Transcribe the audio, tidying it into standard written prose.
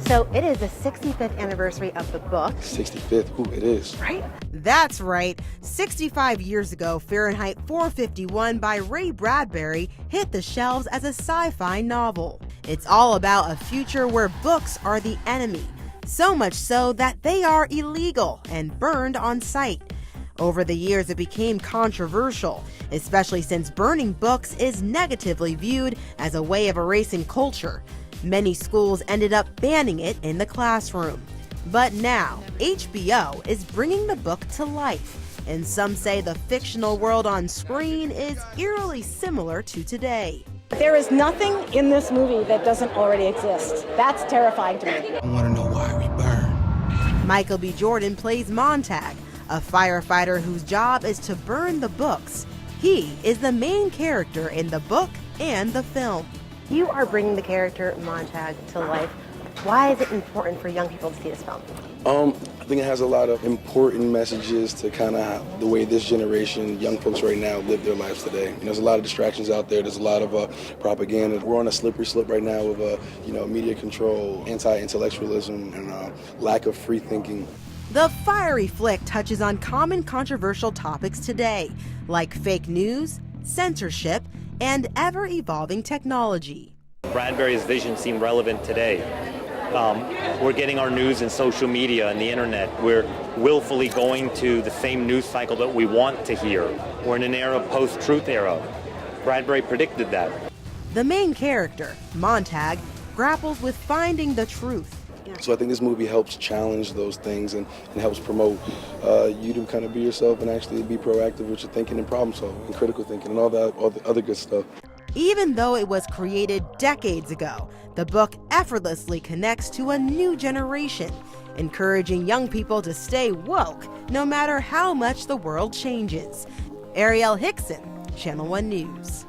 So it is the 65th anniversary of the book. 65th, ooh, it is. Right? That's right. 65 years ago, Fahrenheit 451 by Ray Bradbury hit the shelves as a sci-fi novel. It's all about a future where books are the enemy, so much so that they are illegal and burned on sight. Over the years, it became controversial, especially since burning books is negatively viewed as a way of erasing culture. Many schools ended up banning it in the classroom. But now, HBO is bringing the book to life, and some say the fictional world on screen is eerily similar to today. There is nothing in this movie that doesn't already exist. That's terrifying to me. I want to know why we burn. Michael B. Jordan plays Montag, a firefighter whose job is to burn the books. He is the main character in the book and the film. You are bringing the character Montag to life. Why is it important for young people to see this film? I think it has a lot of important messages to kind of the way this generation, young folks right now, live their lives today. There's a lot of distractions out there. There's a lot of propaganda. We're on a slippery slope right now of media control, anti-intellectualism, and lack of free thinking. The fiery flick touches on common controversial topics today, like fake news, censorship, and ever-evolving technology. Bradbury's vision seemed relevant today. We're getting our news in social media and the internet. We're willfully going to the same news cycle that we want to hear. We're in an era, post-truth era. Bradbury predicted that. The main character, Montag, grapples with finding the truth. So I think this movie helps challenge those things and helps promote you to kind of be yourself and actually be proactive with your thinking and problem solving and critical thinking and all the other good stuff. Even though it was created decades ago, the book effortlessly connects to a new generation, encouraging young people to stay woke no matter how much the world changes. Ariel Hickson, Channel One News.